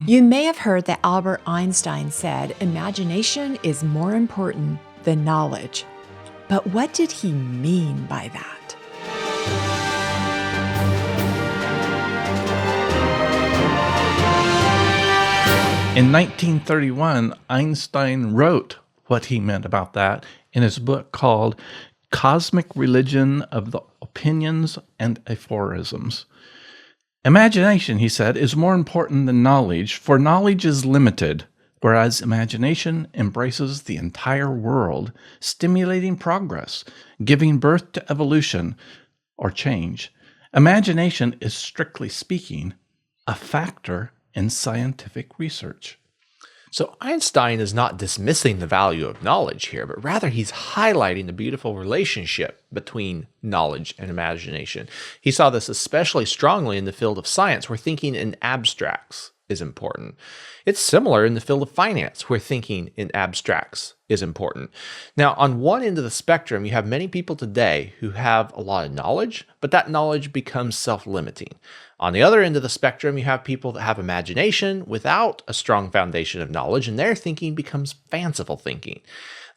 You may have heard that Albert Einstein said, imagination is more important than knowledge. But what did he mean by that? In 1931, Einstein wrote what he meant about that in his book called Cosmic Religion of the Opinions and Aphorisms. Imagination, he said, is more important than knowledge, for knowledge is limited, whereas imagination embraces the entire world, stimulating progress, giving birth to evolution or change. Imagination is, strictly speaking, a factor in scientific research. So Einstein is not dismissing the value of knowledge here, but rather he's highlighting the beautiful relationship between knowledge and imagination. He saw this especially strongly in the field of science, where thinking in abstracts is important. It's similar in the field of finance, where thinking in abstracts is important. Now, on one end of the spectrum, you have many people today who have a lot of knowledge, but that knowledge becomes self-limiting. On the other end of the spectrum, you have people that have imagination without a strong foundation of knowledge, and their thinking becomes fanciful thinking.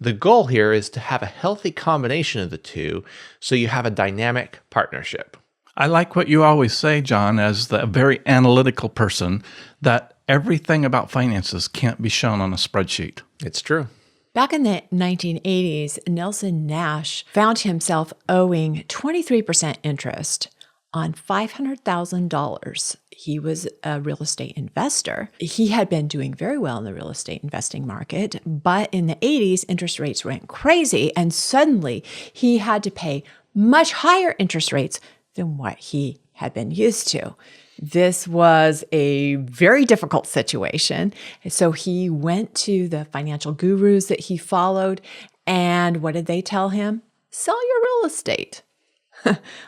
The goal here is to have a healthy combination of the two, so you have a dynamic partnership. I like what you always say, John, as the very analytical person, that everything about finances can't be shown on a spreadsheet. It's true. Back in the 1980s, Nelson Nash found himself owing 23% interest on $500,000. He was a real estate investor. He had been doing very well in the real estate investing market, but in the 80s, interest rates went crazy, and suddenly he had to pay much higher interest rates than what he had been used to. This was a very difficult situation. So he went to the financial gurus that he followed, and what did they tell him? Sell your real estate.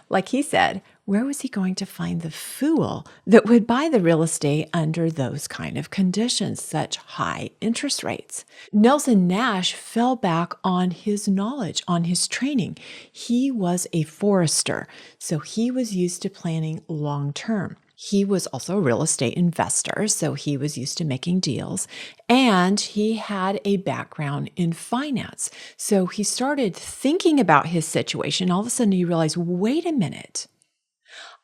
Like he said, where was he going to find the fool that would buy the real estate under those kind of conditions, such high interest rates? Nelson Nash fell back on his knowledge, on his training. He was a forester, so he was used to planning long term. He was also a real estate investor, so he was used to making deals, and he had a background in finance. So he started thinking about his situation. All of a sudden, he realized, wait a minute.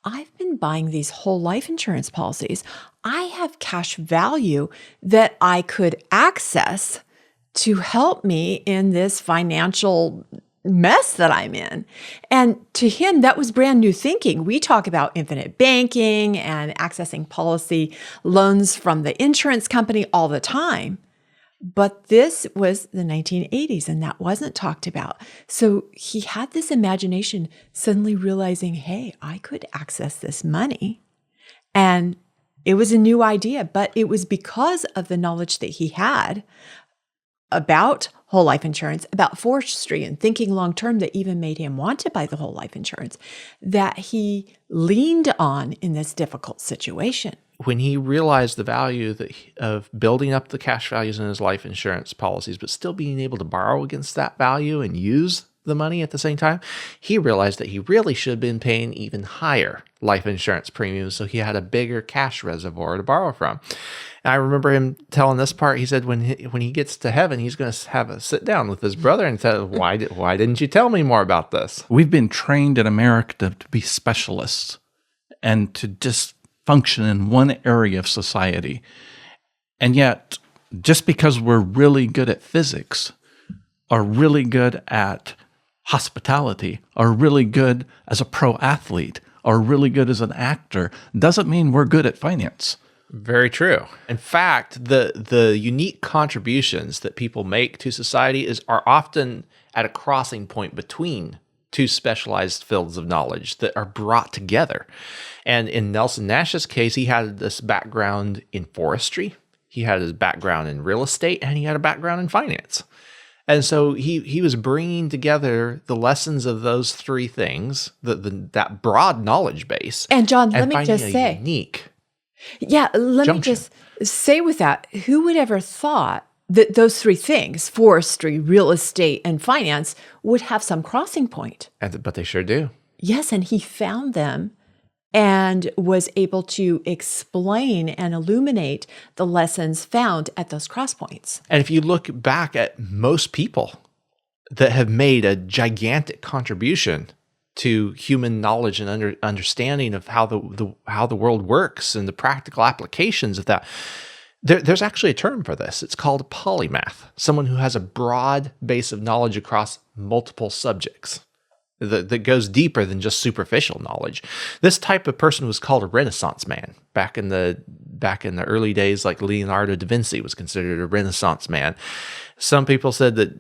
I've been buying these whole life insurance policies. I have cash value that I could access to help me in this financial mess that I'm in. And to him, that was brand new thinking. We talk about infinite banking and accessing policy loans from the insurance company all the time. But this was the 1980s, and that wasn't talked about. So he had this imagination, suddenly realizing, hey, I could access this money. And it was a new idea, but it was because of the knowledge that he had about whole life insurance, about forestry and thinking long term, that even made him want to buy the whole life insurance, that he leaned on in this difficult situation. When he realized the value of building up the cash values in his life insurance policies, but still being able to borrow against that value and use the money at the same time, he realized that he really should have been paying even higher life insurance premiums, so he had a bigger cash reservoir to borrow from. And I remember him telling this part. He said when he gets to heaven, he's going to have a sit down with his brother and say, why didn't you tell me more about this? We've been trained in America to be specialists and to just function in one area of society. And yet, just because we're really good at physics, or really good at hospitality, or really good as a pro athlete, or really good as an actor, doesn't mean we're good at finance. Very true. In fact, the unique contributions that people make to society are often at a crossing point between two specialized fields of knowledge that are brought together. And in Nelson Nash's case, he had this background in forestry, he had his background in real estate, and he had a background in finance. And so he was bringing together the lessons of those three things, that broad knowledge base. And John, let me just say, unique. Yeah, let me just say with that, who would ever thought that those three things, forestry, real estate, and finance, would have some crossing point? But they sure do. Yes, and he found them and was able to explain and illuminate the lessons found at those cross points. And if you look back at most people that have made a gigantic contribution to human knowledge and understanding of how the world works and the practical applications of that, there's actually a term for this. It's called a polymath, someone who has a broad base of knowledge across multiple subjects that goes deeper than just superficial knowledge. This type of person was called a Renaissance man back in the early days. Like Leonardo da Vinci was considered a Renaissance man. Some people said that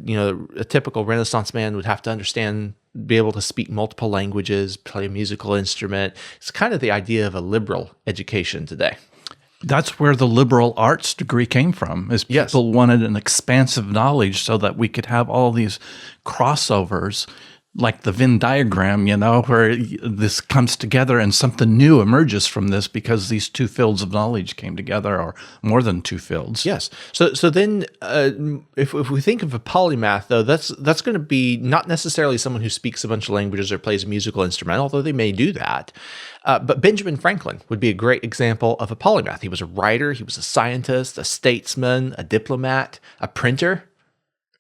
a typical Renaissance man would have to be able to speak multiple languages, play a musical instrument. It's kind of the idea of a liberal education today. That's where the liberal arts degree came from, is people wanted an expansive knowledge so that we could have all these crossovers, like the Venn diagram, where this comes together and something new emerges from this because these two fields of knowledge came together, or more than two fields. Yes. So then if we think of a polymath, though, that's going to be not necessarily someone who speaks a bunch of languages or plays a musical instrument, although they may do that. But Benjamin Franklin would be a great example of a polymath. He was a writer, he was a scientist, a statesman, a diplomat, a printer,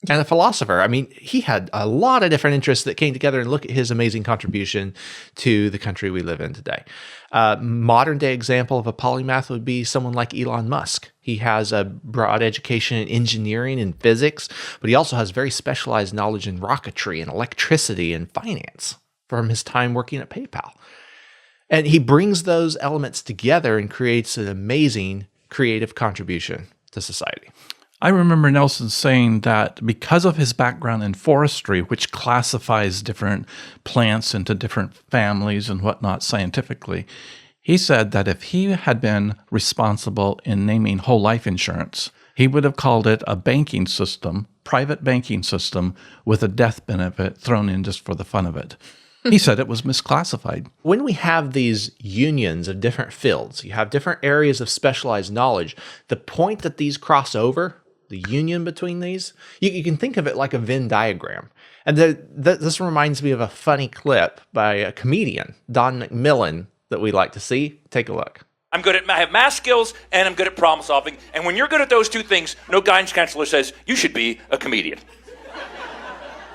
and a philosopher. I mean, he had a lot of different interests that came together, and look at his amazing contribution to the country we live in today. Modern day example of a polymath would be someone like Elon Musk. He has a broad education in engineering and physics, but he also has very specialized knowledge in rocketry and electricity and finance from his time working at PayPal. And he brings those elements together and creates an amazing creative contribution to society. I remember Nelson saying that because of his background in forestry, which classifies different plants into different families and whatnot scientifically, he said that if he had been responsible in naming whole life insurance, he would have called it a banking system, private banking system, with a death benefit thrown in just for the fun of it. He said it was misclassified. When we have these unions of different fields, you have different areas of specialized knowledge, the point that these cross over, the union between these, you can think of it like a Venn diagram. And this reminds me of a funny clip by a comedian, Don McMillan, that we like to see. Take a look. I have math skills and I'm good at problem solving. And when you're good at those two things, no guidance counselor says, you should be a comedian.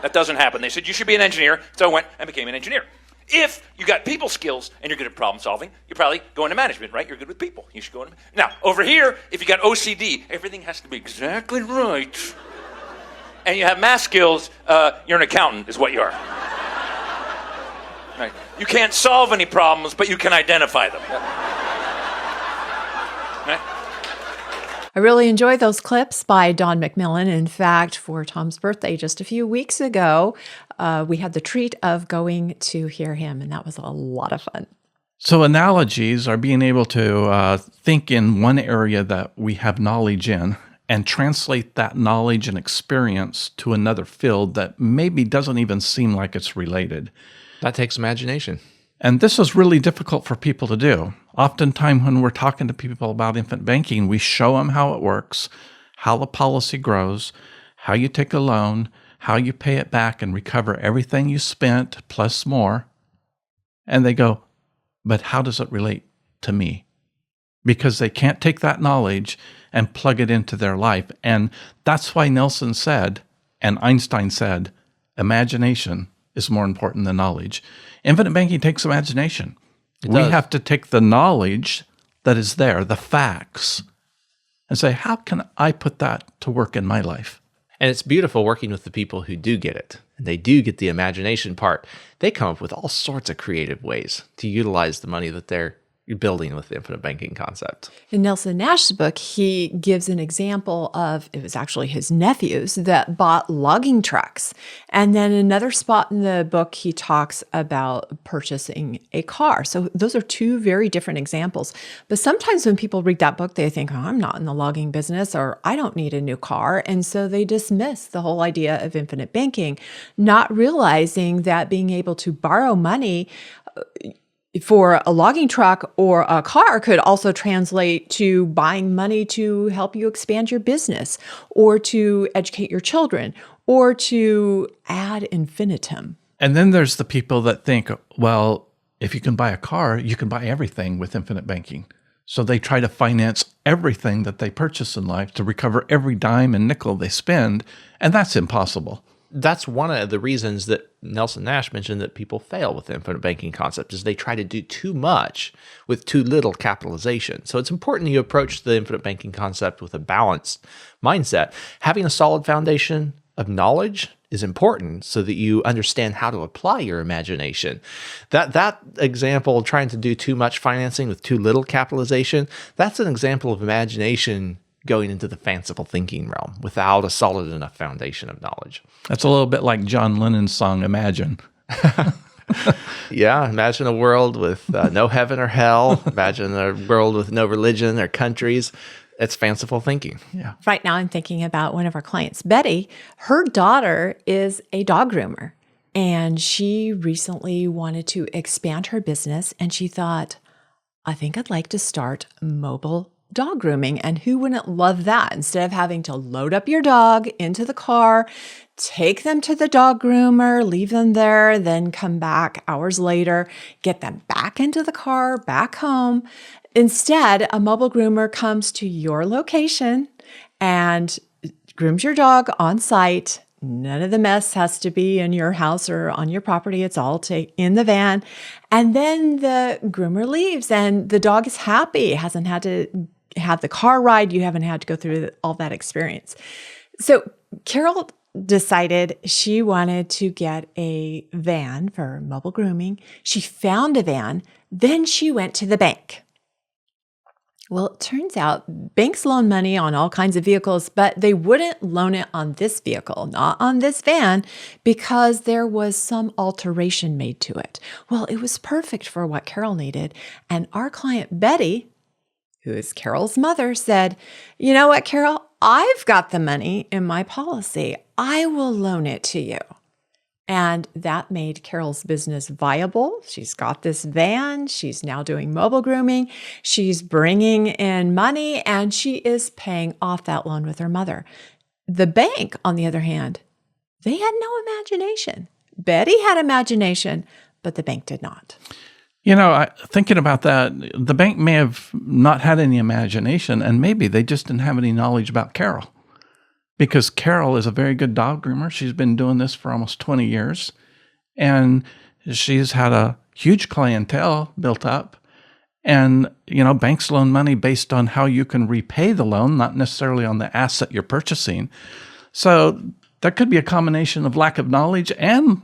That doesn't happen. They said, you should be an engineer. So I went and became an engineer. If you got people skills and you're good at problem solving, you probably go into management, right? You're good with people. You should go into. Now, over here, if you got OCD, everything has to be exactly right. And you have math skills, you're an accountant, is what you are. Right? You can't solve any problems, but you can identify them. Right? I really enjoyed those clips by Don McMillan. In fact, for Tom's birthday just a few weeks ago, we had the treat of going to hear him, and that was a lot of fun. So analogies are being able to think in one area that we have knowledge in and translate that knowledge and experience to another field that maybe doesn't even seem like it's related. That takes imagination. And this is really difficult for people to do. Oftentimes when we're talking to people about infant banking, we show them how it works, how the policy grows, how you take a loan, how you pay it back and recover everything you spent plus more. And they go, but how does it relate to me? Because they can't take that knowledge and plug it into their life. And that's why Nelson said, and Einstein said, imagination is more important than knowledge. Infinite banking takes imagination. We have to take the knowledge that is there, the facts, and say, how can I put that to work in my life? And it's beautiful working with the people who do get it. And they do get the imagination part. They come up with all sorts of creative ways to utilize the money that they're building with the infinite banking concept. In Nelson Nash's book, he gives an example of, it was actually his nephews that bought logging trucks. And then another spot in the book, he talks about purchasing a car. So those are two very different examples. But sometimes when people read that book, they think, oh, I'm not in the logging business, or I don't need a new car. And so they dismiss the whole idea of infinite banking, not realizing that being able to borrow money for a logging truck or a car could also translate to buying money to help you expand your business, or to educate your children, or to ad infinitum. And then there's the people that think, well, if you can buy a car, you can buy everything with infinite banking. So they try to finance everything that they purchase in life to recover every dime and nickel they spend, and that's impossible. That's one of the reasons that Nelson Nash mentioned that people fail with the infinite banking concept is they try to do too much with too little capitalization. So it's important you approach the infinite banking concept with a balanced mindset. Having a solid foundation of knowledge is important so that you understand how to apply your imagination. That example, trying to do too much financing with too little capitalization, that's an example of imagination going into the fanciful thinking realm without a solid enough foundation of knowledge. That's a little bit like John Lennon's song, Imagine. Yeah, imagine a world with no heaven or hell. Imagine a world with no religion or countries. It's fanciful thinking. Yeah. Right now, I'm thinking about one of our clients, Betty. Her daughter is a dog groomer, and she recently wanted to expand her business, and she thought, I think I'd like to start mobile dog grooming. And who wouldn't love that? Instead of having to load up your dog into the car, take them to the dog groomer, leave them there, then come back hours later, get them back into the car, back home. Instead, a mobile groomer comes to your location and grooms your dog on site. None of the mess has to be in your house or on your property. It's all in the van. And then the groomer leaves and the dog is happy. It hasn't had to have the car ride. You haven't had to go through all that experience. So Carol decided she wanted to get a van for mobile grooming. She found a van. Then she went to the bank. Well, it turns out banks loan money on all kinds of vehicles, but they wouldn't loan it on this vehicle, not on this van, because there was some alteration made to it. Well, it was perfect for what Carol needed. And our client, Betty, who is Carol's mother, said, you know what, Carol, I've got the money in my policy. I will loan it to you. And that made Carol's business viable. She's got this van. She's now doing mobile grooming. She's bringing in money and she is paying off that loan with her mother. The bank, on the other hand, they had no imagination. Betty had imagination, but the bank did not. You know, thinking about that, the bank may have not had any imagination, and maybe they just didn't have any knowledge about Carol. Because Carol is a very good dog groomer. She's been doing this for almost 20 years, and she's had a huge clientele built up. And, you know, banks loan money based on how you can repay the loan, not necessarily on the asset you're purchasing. So there could be a combination of lack of knowledge and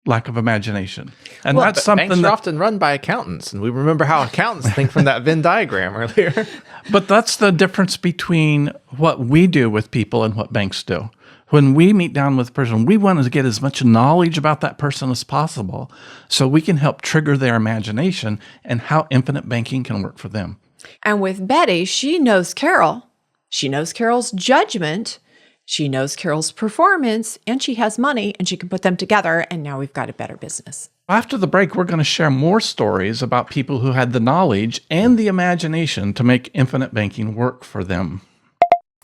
lack of imagination. And Well, that's but something banks are that, often run by accountants, and we remember how accountants think from that Venn diagram earlier. but that's the difference between what we do with people and what banks do. When we meet down with a person, we want to get as much knowledge about that person as possible so we can help trigger their imagination and how infinite banking can work for them. And with Betty, she knows Carol. She knows Carol's judgment. She knows Carol's performance, and she has money, and she can put them together, and now we've got a better business. After the break, we're going to share more stories about people who had the knowledge and the imagination to make infinite banking work for them.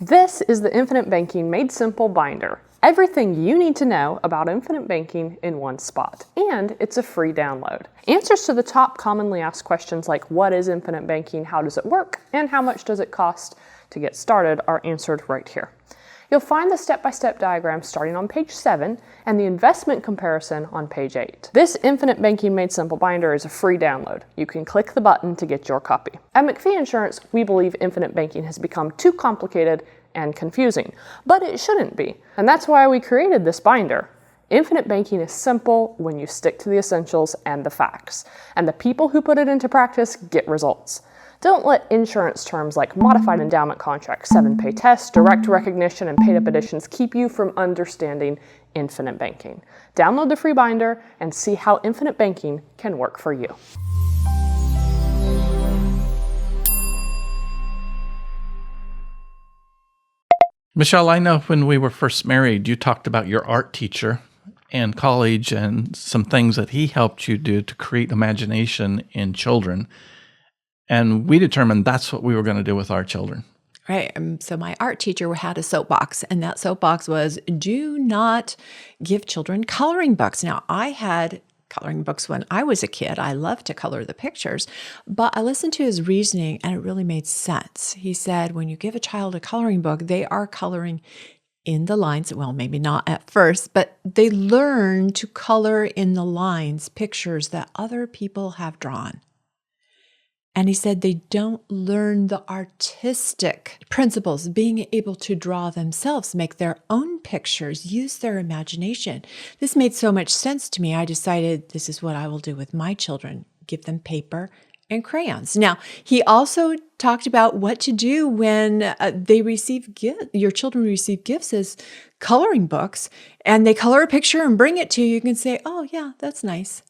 This is the Infinite Banking Made Simple binder. Everything you need to know about infinite banking in one spot. And it's a free download. Answers to the top commonly asked questions like what is infinite banking, how does it work, and how much does it cost to get started are answered right here. You'll find the step-by-step diagram starting on page 7 and the investment comparison on page 8. This Infinite Banking Made Simple binder is a free download. You can click the button to get your copy. At McPhee Insurance, we believe infinite banking has become too complicated and confusing, but it shouldn't be. And that's why we created this binder. Infinite banking is simple when you stick to the essentials and the facts. And the people who put it into practice get results. Don't let insurance terms like modified endowment contract, 7-pay test, direct recognition, and paid-up additions keep you from understanding infinite banking. Download the free binder and see how infinite banking can work for you. Michelle, I know when we were first married, you talked about your art teacher in college and some things that he helped you do to create imagination in children. And we determined that's what we were going to do with our children. Right. So my art teacher had a soapbox, and that soapbox was do not give children coloring books. Now, I had coloring books when I was a kid. I loved to color the pictures, but I listened to his reasoning and it really made sense. He said, when you give a child a coloring book, they are coloring in the lines. Well, maybe not at first, but they learn to color in the lines pictures that other people have drawn. And he said they don't learn the artistic principles, being able to draw themselves, make their own pictures, use their imagination. This made so much sense to me. I decided this is what I will do with my children, give them paper and crayons. Now, he also talked about what to do when they receive your children receive gifts as coloring books, and they color a picture and bring it to you. You can say, oh, yeah, that's nice.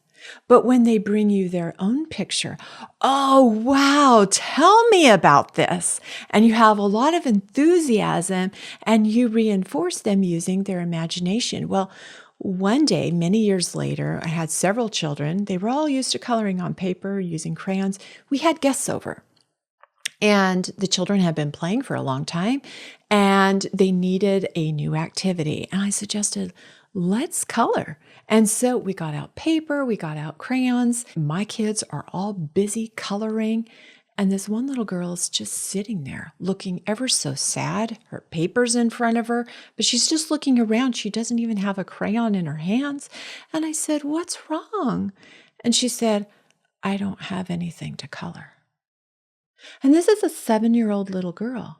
But when they bring you their own picture, oh, wow, tell me about this. And you have a lot of enthusiasm and you reinforce them using their imagination. Well, one day, many years later, I had several children. They were all used to coloring on paper, using crayons. We had guests over. And the children had been playing for a long time and they needed a new activity. And I suggested, let's color. And so we got out paper, we got out crayons. My kids are all busy coloring. And this one little girl is just sitting there looking ever so sad. Her paper's in front of her, but she's just looking around. She doesn't even have a crayon in her hands. And I said, what's wrong? And she said, I don't have anything to color. And this is a 7-year-old little girl.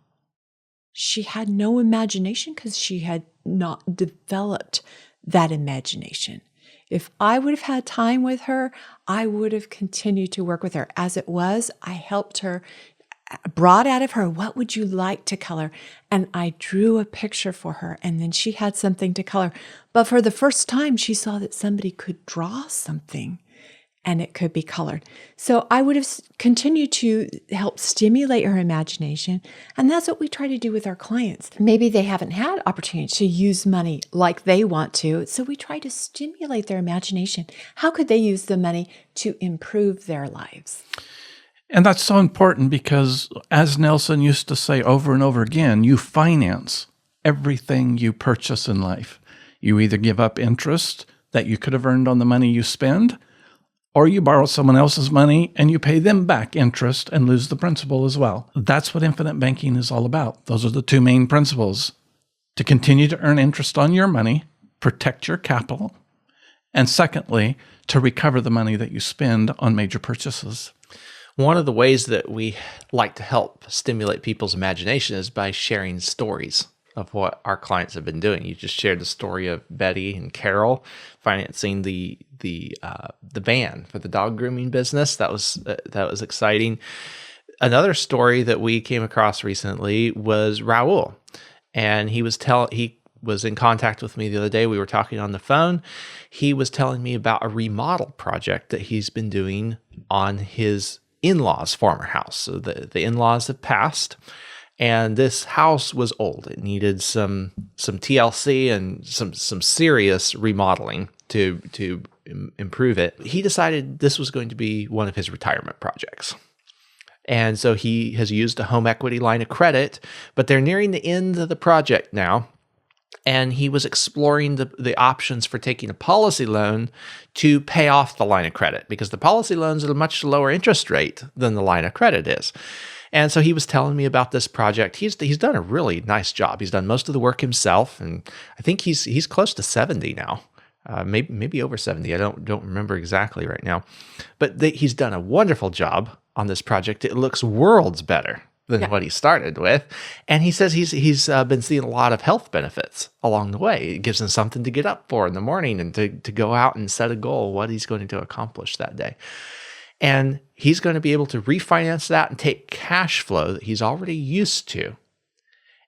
She had no imagination because she had not developed that imagination. If I would have had time with her, I would have continued to work with her. As it was, I helped her, brought out of her, what would you like to color? And I drew a picture for her, and then she had something to color. But for the first time, she saw that somebody could draw something and it could be colored. So I would have continued to help stimulate her imagination. And that's what we try to do with our clients. Maybe they haven't had opportunity to use money like they want to. So we try to stimulate their imagination. How could they use the money to improve their lives? And that's so important because, as Nelson used to say over and over again, you finance everything you purchase in life. You either give up interest that you could have earned on the money you spend, or you borrow someone else's money and you pay them back interest and lose the principal as well. That's what infinite banking is all about. Those are the two main principles: to continue to earn interest on your money, protect your capital, and secondly, to recover the money that you spend on major purchases. One of the ways that we like to help stimulate people's imagination is by sharing stories of what our clients have been doing. You just shared the story of Betty and Carol financing the van for the dog grooming business. That was exciting. Another story that we came across recently was Raul, and he was in contact with me the other day. We were talking on the phone. He was telling me about a remodel project that he's been doing on his in-laws' former house. So the in-laws have passed, and this house was old. It needed some TLC and some serious remodeling to improve it. He decided this was going to be one of his retirement projects. And so he has used a home equity line of credit, but they're nearing the end of the project now. And he was exploring the options for taking a policy loan to pay off the line of credit, because the policy loan's at a much lower interest rate than the line of credit is. And so he was telling me about this project. He's done a really nice job. He's done most of the work himself, and I think he's close to 70 now, maybe over 70. I don't remember exactly right now, but he's done a wonderful job on this project. It looks worlds better than what he started with, and he says he's been seeing a lot of health benefits along the way. It gives him something to get up for in the morning and to go out and set a goal, what he's going to accomplish that day. And he's going to be able to refinance that and take cash flow that he's already used to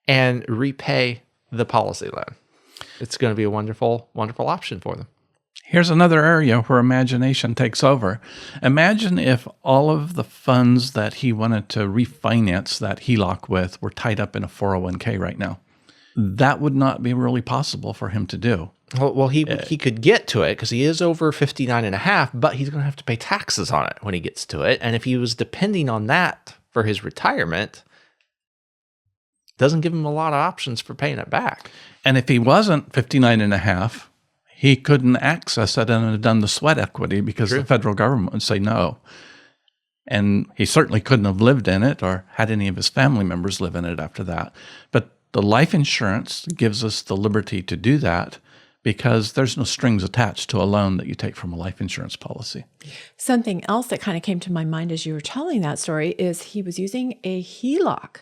and repay the policy loan. It's going to be a wonderful, wonderful option for them. Here's another area where imagination takes over. Imagine if all of the funds that he wanted to refinance that HELOC with were tied up in a 401k right now. That would not be really possible for him to do. Well, he could get to it because he is over 59 and a half, but he's going to have to pay taxes on it when he gets to it. And if he was depending on that for his retirement, doesn't give him a lot of options for paying it back. And if he wasn't 59 and a half, he couldn't access it and had done the sweat equity because the federal government would say no. And he certainly couldn't have lived in it or had any of his family members live in it after that. But the life insurance gives us the liberty to do that because there's no strings attached to a loan that you take from a life insurance policy. Something else that kind of came to my mind as you were telling that story is he was using a HELOC,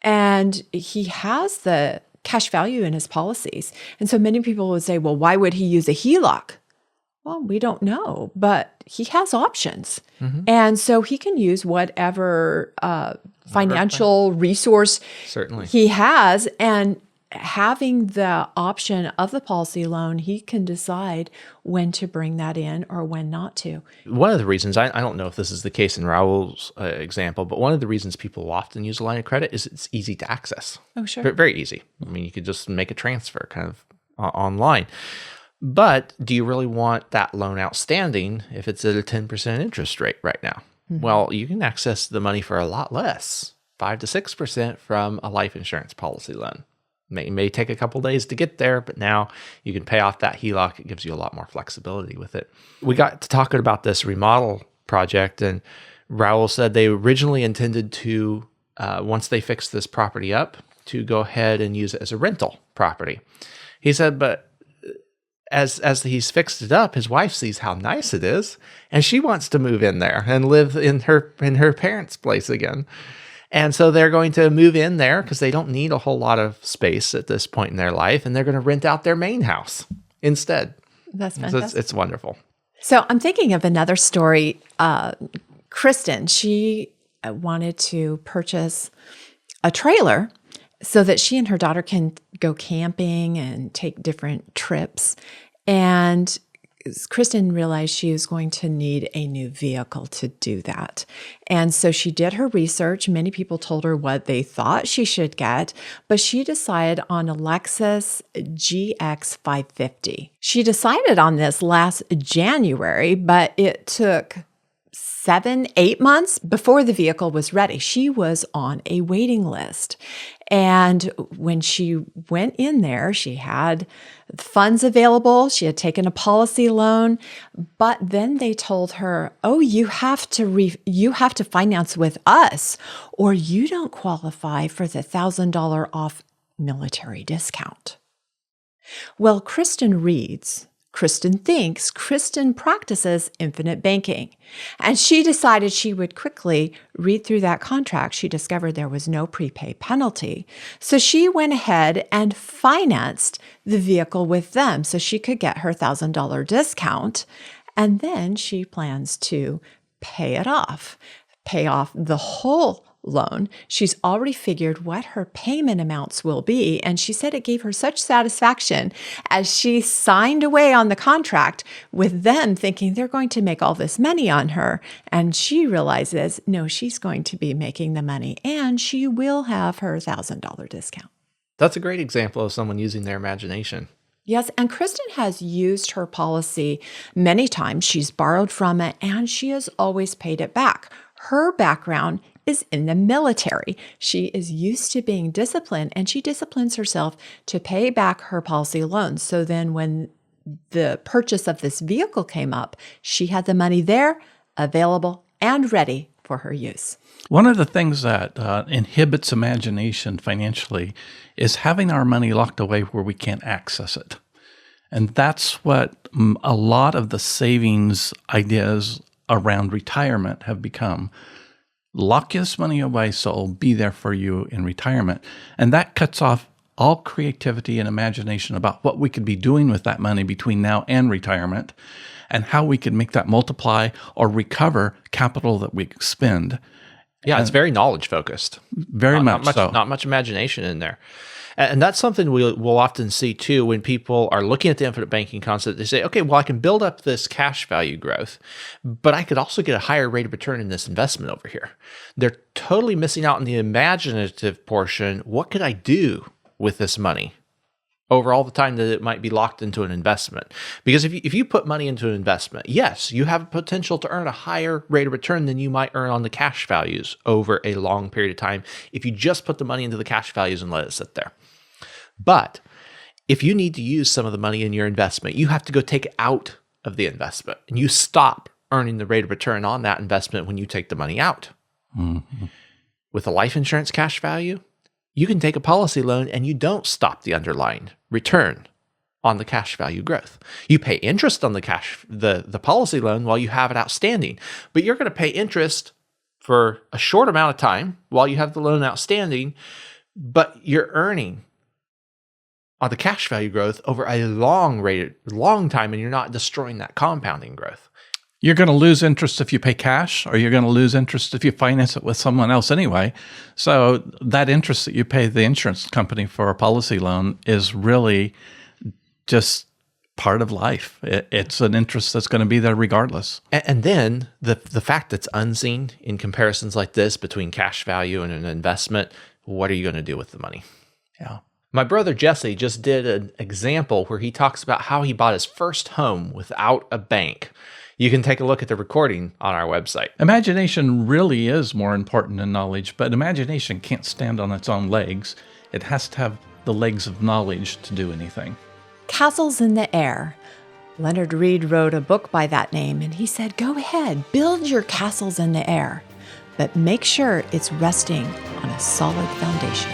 and he has the cash value in his policies. And so many people would say, well, why would he use a HELOC? Well, we don't know, but he has options. And so he can use whatever financial resource Certainly. he has. And having the option of the policy loan, he can decide when to bring that in or when not to. One of the reasons, I don't know if this is the case in Raul's example, but one of the reasons people often use a line of credit is it's easy to access. Oh, sure. Very easy. I mean, you could just make a transfer kind of online. But do you really want that loan outstanding if it's at a 10% interest rate right now? Well, you can access the money for a lot less, 5 to 6% from a life insurance policy loan. It may take a couple days to get there, but now you can pay off that HELOC. It gives you a lot more flexibility with it. We got to talking about this remodel project, and Raul said they originally intended to, once they fixed this property up, to go ahead and use it as a rental property. He said, but as he's fixed it up, his wife sees how nice it is, and she wants to move in there and live in her parents' place again. And so they're going to move in there because they don't need a whole lot of space at this point in their life, and they're going to rent out their main house instead. That's So fantastic. it's wonderful. So I'm thinking of another story. Kristen, she wanted to purchase a trailer so that she and her daughter can go camping and take different trips. And Kristen realized she was going to need a new vehicle to do that. And so she did her research. Many people told her what they thought she should get, but she decided on a Lexus GX 550. She decided on this last January, but it took 7-8 months before the vehicle was ready. She was on a waiting list. And when she went in there, she had funds available. She had taken a policy loan, but then they told her, "Oh, you have to finance with us, or you don't qualify for the $1,000 off military discount." Well, Kristen thinks, Kristen practices infinite banking. And she decided she would quickly read through that contract. She discovered there was no prepay penalty. So she went ahead and financed the vehicle with them so she could get her $1,000 discount. And then she plans to pay off the whole loan. She's already figured what her payment amounts will be. And she said it gave her such satisfaction as she signed away on the contract with them thinking they're going to make all this money on her. And she realizes, no, she's going to be making the money and she will have her $1,000 discount. That's a great example of someone using their imagination. Yes, and Kristen has used her policy many times. She's borrowed from it and she has always paid it back. Her background is in the military. She is used to being disciplined and she disciplines herself to pay back her policy loans. So then when the purchase of this vehicle came up, she had the money there, available and ready for her use. One of the things that inhibits imagination financially is having our money locked away where we can't access it. And that's what a lot of the savings ideas around retirement have become. Lock this money away so it'll be there for you in retirement. And that cuts off all creativity and imagination about what we could be doing with that money between now and retirement and how we could make that multiply or recover capital that we expend. Yeah, it's very knowledge focused. Very much so. Not much imagination in there. And that's something we'll often see too when people are looking at the infinite banking concept. They say, okay, well, I can build up this cash value growth, but I could also get a higher rate of return in this investment over here. They're totally missing out on the imaginative portion. What could I do with this money over all the time that it might be locked into an investment? Because if you put money into an investment, yes, you have a potential to earn a higher rate of return than you might earn on the cash values over a long period of time if you just put the money into the cash values and let it sit there. But If you need to use some of the money in your investment, you have to go take it out of the investment, and you stop earning the rate of return on that investment when you take the money out. Mm-hmm. With a life insurance cash value, you can take a policy loan and you don't stop the underlying return on the cash value growth. You pay interest on the policy loan while you have it outstanding, but you're going to pay interest for a short amount of time while you have the loan outstanding, but you're earning on the cash value growth over a long time, and you're not destroying that compounding growth. You're going to lose interest if you pay cash, or you're going to lose interest if you finance it with someone else anyway. So that interest that you pay the insurance company for a policy loan is really just part of life. It's an interest that's going to be there regardless. And then the fact that's unseen in comparisons like this between cash value and an investment, what are you going to do with the money? Yeah. My brother Jesse just did an example where he talks about how he bought his first home without a bank. You can take a look at the recording on our website. Imagination really is more important than knowledge, but imagination can't stand on its own legs. It has to have the legs of knowledge to do anything. Castles in the Air. Leonard Read wrote a book by that name, and he said, go ahead, build your castles in the air, but make sure it's resting on a solid foundation.